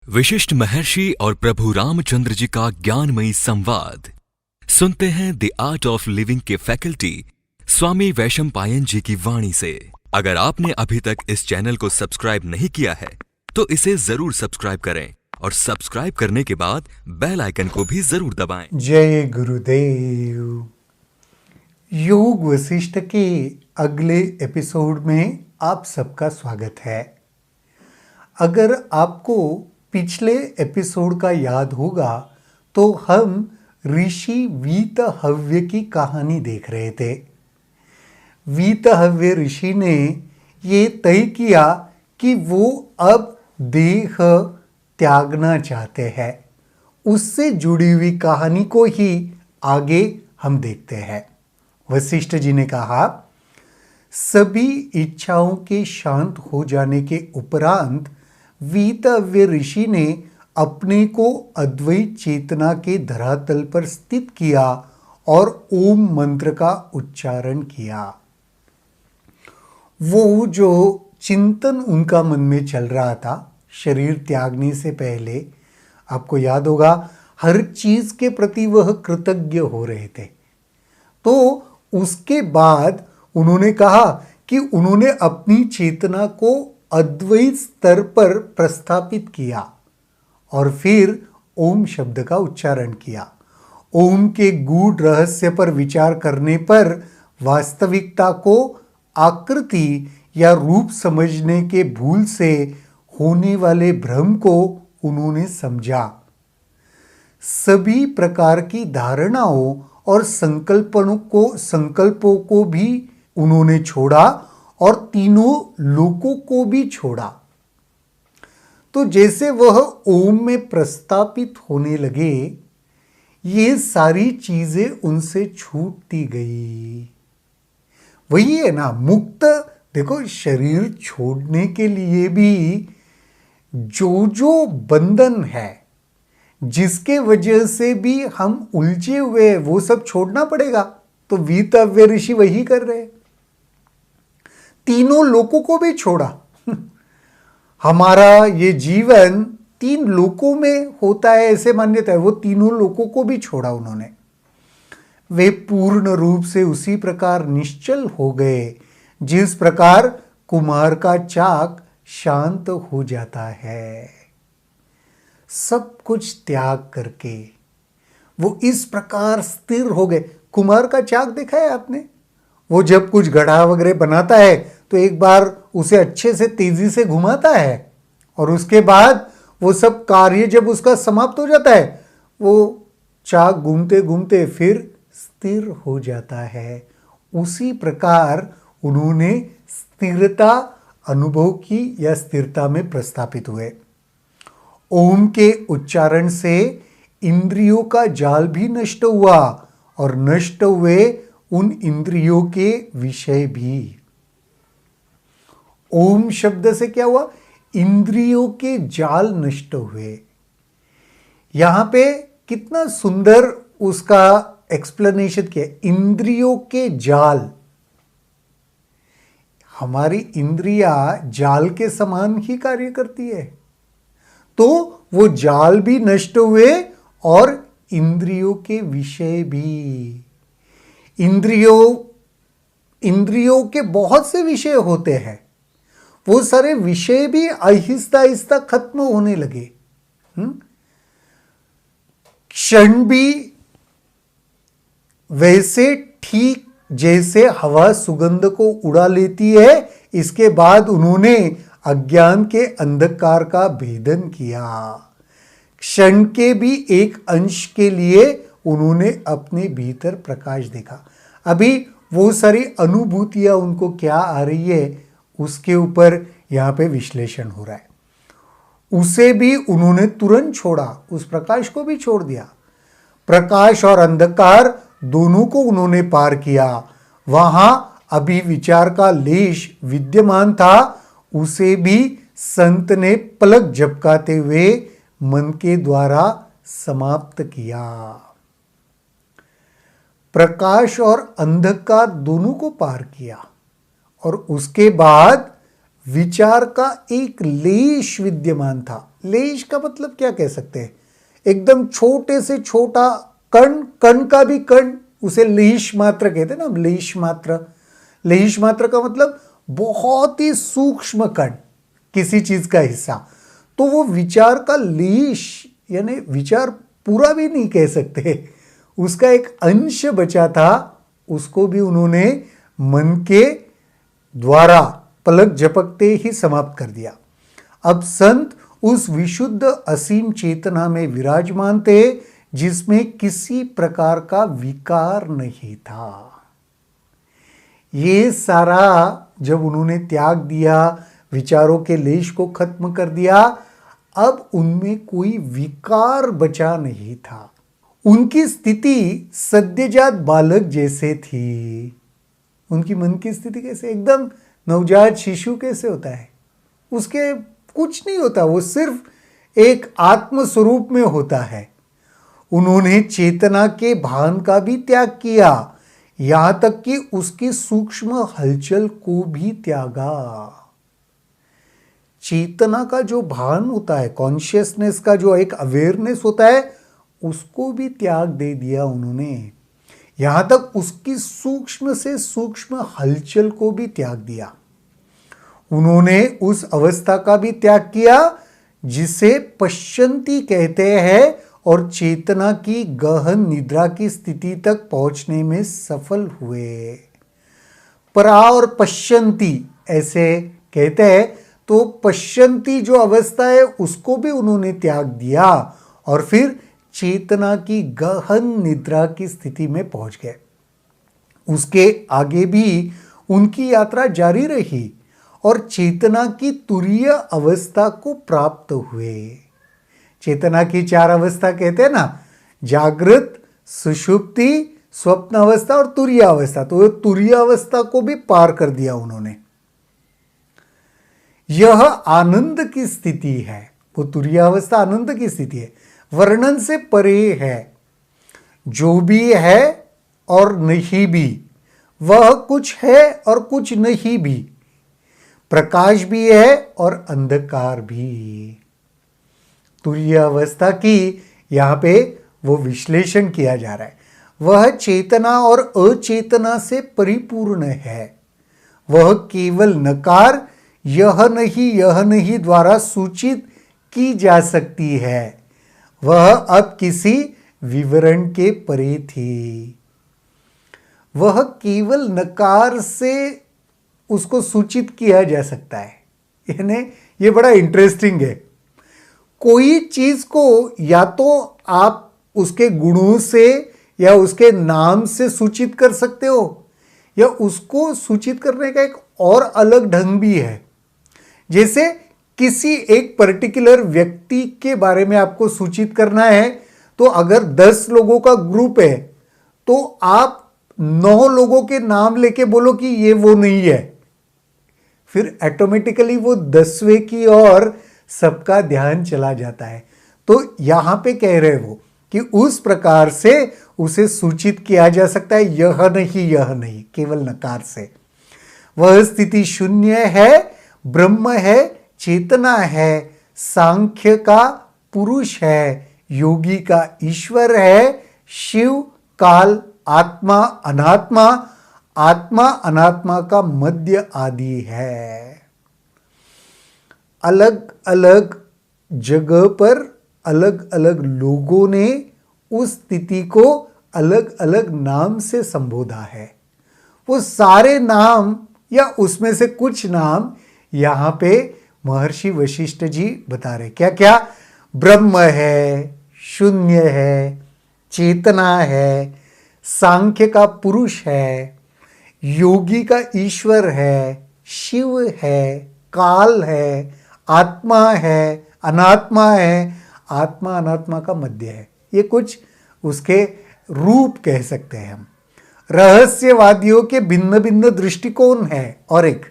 विशिष्ट महर्षि और प्रभु रामचंद्र जी का ज्ञानमयी संवाद सुनते हैं द आर्ट ऑफ लिविंग के फैकल्टी स्वामी वैशंपायन जी की वाणी से। अगर आपने अभी तक इस चैनल को सब्सक्राइब नहीं किया है तो इसे जरूर सब्सक्राइब करें और सब्सक्राइब करने के बाद बेल आइकन को भी जरूर दबाएं। जय गुरुदेव। योग वशिष्ठ के अगले एपिसोड में आप सबका स्वागत है। अगर आपको पिछले एपिसोड का याद होगा तो हम ऋषि वीतहव्य की कहानी देख रहे थे। वीतहव्य ऋषि ने ये तय किया कि वो अब देह त्यागना चाहते हैं। उससे जुड़ी हुई कहानी को ही आगे हम देखते हैं। वशिष्ठ जी ने कहा, सभी इच्छाओं के शांत हो जाने के उपरांत वीतहव्य ऋषि ने अपने को अद्वैत चेतना के धरातल पर स्थित किया और ओम मंत्र का उच्चारण किया। वो जो चिंतन उनका मन में चल रहा था शरीर त्यागने से पहले, आपको याद होगा हर चीज के प्रति वह कृतज्ञ हो रहे थे। तो उसके बाद उन्होंने कहा कि उन्होंने अपनी चेतना को अद्वैत स्तर पर प्रस्थापित किया और फिर ओम शब्द का उच्चारण किया। ओम के गूढ़ रहस्य पर विचार करने पर वास्तविकता को आकृति या रूप समझने के भूल से होने वाले भ्रम को उन्होंने समझा। सभी प्रकार की धारणाओं और संकल्पों को भी उन्होंने छोड़ा और तीनों लोकों को भी छोड़ा। तो जैसे वह ओम में प्रस्थापित होने लगे, ये सारी चीजें उनसे छूटती गई। वही है ना मुक्त। देखो, शरीर छोड़ने के लिए भी जो बंधन है, जिसके वजह से भी हम उलझे हुए, वो सब छोड़ना पड़ेगा। तो वीतहव्य ऋषि वही कर रहे। तीनों लोकों को भी छोड़ा। हमारा ये जीवन 3 लोकों में होता है, ऐसे मान्यता है। वो तीनों लोकों को भी छोड़ा उन्होंने। वे पूर्ण रूप से उसी प्रकार निश्चल हो गए जिस प्रकार कुम्हार का चाक शांत हो जाता है। सब कुछ त्याग करके वो इस प्रकार स्थिर हो गए। कुम्हार का चाक देखा है आपने? वो जब कुछ घड़ा वगैरह बनाता है तो एक बार उसे अच्छे से तेजी से घुमाता है और उसके बाद वो सब कार्य जब उसका समाप्त हो जाता है, वो चाक घूमते घूमते फिर स्थिर हो जाता है। उसी प्रकार उन्होंने स्थिरता अनुभव की या स्थिरता में प्रस्थापित हुए। ओम के उच्चारण से इंद्रियों का जाल भी नष्ट हुआ और नष्ट हुए उन इंद्रियों के विषय भी। ओम शब्द से क्या हुआ? इंद्रियों के जाल नष्ट हुए। यहां पे कितना सुंदर उसका एक्सप्लेनेशन किया। इंद्रियों के जाल, हमारी इंद्रियां जाल के समान ही कार्य करती है। तो वो जाल भी नष्ट हुए और इंद्रियों के विषय भी। इंद्रियों के बहुत से विषय होते हैं, वो सारे विषय भी आहिस्ता आहिस्ता खत्म होने लगे। क्षण भी वैसे ठीक जैसे हवा सुगंध को उड़ा लेती है। इसके बाद उन्होंने अज्ञान के अंधकार का भेदन किया। क्षण के भी एक अंश के लिए उन्होंने अपने भीतर प्रकाश देखा। अभी वो सारी अनुभूतियां उनको क्या आ रही है, उसके ऊपर यहां पे विश्लेषण हो रहा है। उसे भी उन्होंने तुरंत छोड़ा, उस प्रकाश को भी छोड़ दिया। प्रकाश और अंधकार दोनों को उन्होंने पार किया। वहां अभी विचार का लेश विद्यमान था, उसे भी संत ने पलक झपकाते हुए मन के द्वारा समाप्त किया। प्रकाश और अंधकार दोनों को पार किया और उसके बाद विचार का एक लेश विद्यमान था, लेश का मतलब क्या कह सकते हैं, एकदम छोटे से छोटा कण, कण का भी कण, उसे लेश मात्र कहते हैं ना, लेश मात्र। लेश मात्र का मतलब बहुत ही सूक्ष्म कण, किसी चीज का हिस्सा। तो वो विचार का लेश, यानी विचार पूरा भी नहीं कह सकते, उसका एक अंश बचा था, उसको भी उन्होंने मन के द्वारा पलक झपकते ही समाप्त कर दिया। अब संत उस विशुद्ध असीम चेतना में विराजमान थे जिसमें किसी प्रकार का विकार नहीं था। ये सारा जब उन्होंने त्याग दिया, विचारों के लेश को खत्म कर दिया, अब उनमें कोई विकार बचा नहीं था। उनकी स्थिति सद्यजात बालक जैसे थी। उनकी मन की स्थिति कैसे, एकदम नवजात शिशु कैसे होता है, उसके कुछ नहीं होता, वो सिर्फ एक आत्म स्वरूप में होता है। उन्होंने चेतना के भान का भी त्याग किया, यहां तक कि उसकी सूक्ष्म हलचल को भी त्यागा। चेतना का जो भान होता है, कॉन्शियसनेस का जो एक अवेयरनेस होता है, उसको भी त्याग दे दिया उन्होंने। यहां तक उसकी सूक्ष्म से सूक्ष्म हलचल को भी त्याग दिया। उन्होंने उस अवस्था का भी त्याग किया जिसे पश्यंती कहते हैं, और चेतना की गहन निद्रा की स्थिति तक पहुंचने में सफल हुए। परा और पश्यंती ऐसे कहते हैं, तो पश्यंती जो अवस्था है उसको भी उन्होंने त्याग दिया और फिर चेतना की गहन निद्रा की स्थिति में पहुंच गए। उसके आगे भी उनकी यात्रा जारी रही और चेतना की तुरीय अवस्था को प्राप्त हुए। चेतना की 4 अवस्था कहते हैं ना, जागृत, सुषुप्ति, स्वप्न अवस्था और तुरीय अवस्था। तो तुरीय अवस्था को भी पार कर दिया उन्होंने। यह आनंद की स्थिति है, वो तुरीय अवस्था आनंद की स्थिति है, वर्णन से परे है। जो भी है और नहीं भी, वह कुछ है और कुछ नहीं भी, प्रकाश भी है और अंधकार भी। तुरीय अवस्था की यहां पे वो विश्लेषण किया जा रहा है। वह चेतना और अचेतना से परिपूर्ण है। वह केवल नकार यह नहीं द्वारा सूचित की जा सकती है। वह अब किसी विवरण के परे थी। वह केवल नकार से उसको सूचित किया जा सकता है। यानी ये बड़ा इंटरेस्टिंग है। कोई चीज को या तो आप उसके गुणों से या उसके नाम से सूचित कर सकते हो, या उसको सूचित करने का एक और अलग ढंग भी है। जैसे किसी एक पर्टिकुलर व्यक्ति के बारे में आपको सूचित करना है, तो अगर 10 लोगों का ग्रुप है तो आप 9 लोगों के नाम लेके बोलो कि ये वो नहीं है, फिर ऑटोमेटिकली वो 10वें की ओर सबका ध्यान चला जाता है। तो यहां पे कह रहे वो कि उस प्रकार से उसे सूचित किया जा सकता है, यह नहीं, केवल नकार से। वह स्थिति शून्य है, ब्रह्म है, चेतना है, सांख्य का पुरुष है, योगी का ईश्वर है, शिव, काल, आत्मा, अनात्मा, आत्मा अनात्मा का मध्य आदि है। अलग अलग जगह पर अलग अलग लोगों ने उस स्थिति को अलग अलग नाम से संबोधा है। वो सारे नाम या उसमें से कुछ नाम यहां पे महर्षि वशिष्ठ जी बता रहे। क्या क्या? ब्रह्म है, शून्य है, चेतना है, सांख्य का पुरुष है, योगी का ईश्वर है, शिव है, काल है, आत्मा है, अनात्मा है, आत्मा अनात्मा का मध्य है। ये कुछ उसके रूप कह सकते हैं हम। रहस्यवादियों के भिन्न भिन्न दृष्टिकोण है। और एक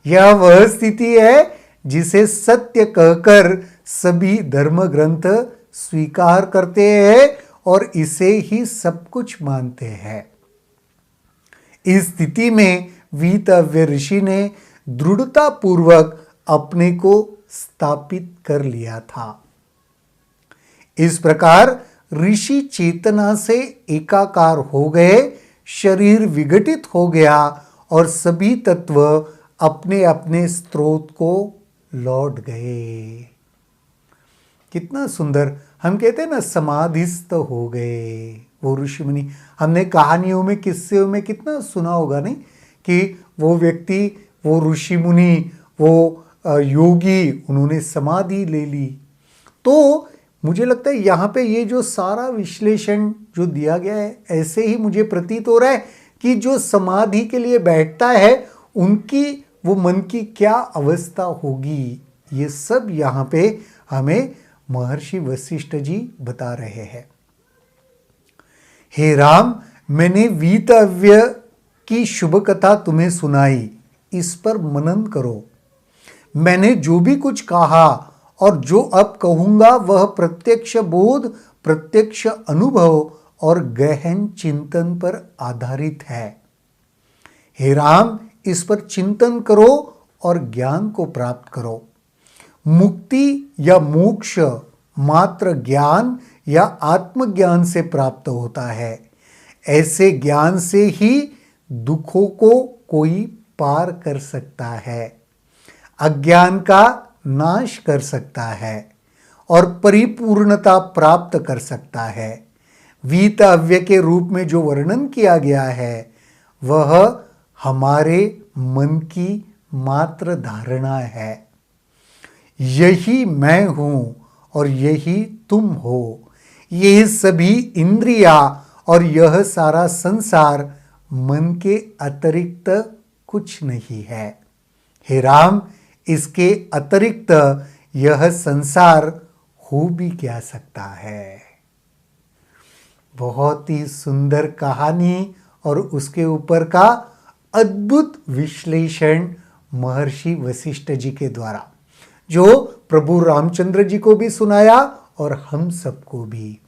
यह वह स्थिति है जिसे सत्य कहकर सभी धर्म ग्रंथ स्वीकार करते हैं और इसे ही सब कुछ मानते हैं। इस स्थिति में वीतव्य ऋषि ने दृढ़ता पूर्वक अपने को स्थापित कर लिया था। इस प्रकार ऋषि चेतना से एकाकार हो गए, शरीर विघटित हो गया और सभी तत्व अपने अपने स्रोत को लौट गए। कितना सुंदर, हम कहते हैं ना समाधिस्थ हो गए वो ऋषि मुनि। हमने कहानियों में, किस्सों में कितना सुना होगा नहीं, कि वो व्यक्ति, वो ऋषि मुनि, वो योगी, उन्होंने समाधि ले ली। तो मुझे लगता है यहाँ पे ये जो सारा विश्लेषण जो दिया गया है, ऐसे ही मुझे प्रतीत हो रहा है कि जो समाधि के लिए बैठता है उनकी, वो मन की क्या अवस्था होगी, ये सब यहाँ पे हमें महर्षि वशिष्ठ जी बता रहे हैं। हे राम, मैंने वीतव्य की शुभ कथा तुम्हें सुनाई, इस पर मनन करो। मैंने जो भी कुछ कहा और जो अब कहूंगा वह प्रत्यक्ष बोध, प्रत्यक्ष अनुभव और गहन चिंतन पर आधारित है। हे राम, इस पर चिंतन करो और ज्ञान को प्राप्त करो। मुक्ति या मोक्ष मात्र ज्ञान या आत्मज्ञान से प्राप्त होता है। ऐसे ज्ञान से ही दुखों को कोई पार कर सकता है, अज्ञान का नाश कर सकता है और परिपूर्णता प्राप्त कर सकता है। वीतव्य के रूप में जो वर्णन किया गया है वह हमारे मन की मात्र धारणा है। यही मैं हूं और यही तुम हो। ये सभी इंद्रियां और यह सारा संसार मन के अतिरिक्त कुछ नहीं है। हे राम, इसके अतिरिक्त यह संसार हो भी क्या सकता है। बहुत ही सुंदर कहानी और उसके ऊपर का अद्भुत विश्लेषण महर्षि वशिष्ठ जी के द्वारा, जो प्रभु रामचंद्र जी को भी सुनाया और हम सबको भी।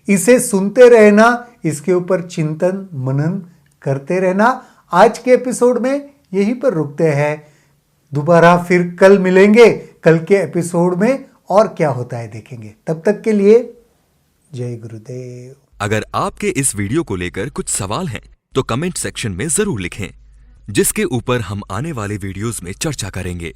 इसे सुनते रहना, इसके ऊपर चिंतन मनन करते रहना। आज के एपिसोड में यहीं पर रुकते हैं, दोबारा फिर कल मिलेंगे। कल के एपिसोड में और क्या होता है देखेंगे। तब तक के लिए जय गुरुदेव। अगर आपके इस वीडियो को लेकर कुछ सवाल हैं तो कमेंट सेक्शन में जरूर लिखें, जिसके ऊपर हम आने वाले वीडियोस में चर्चा करेंगे।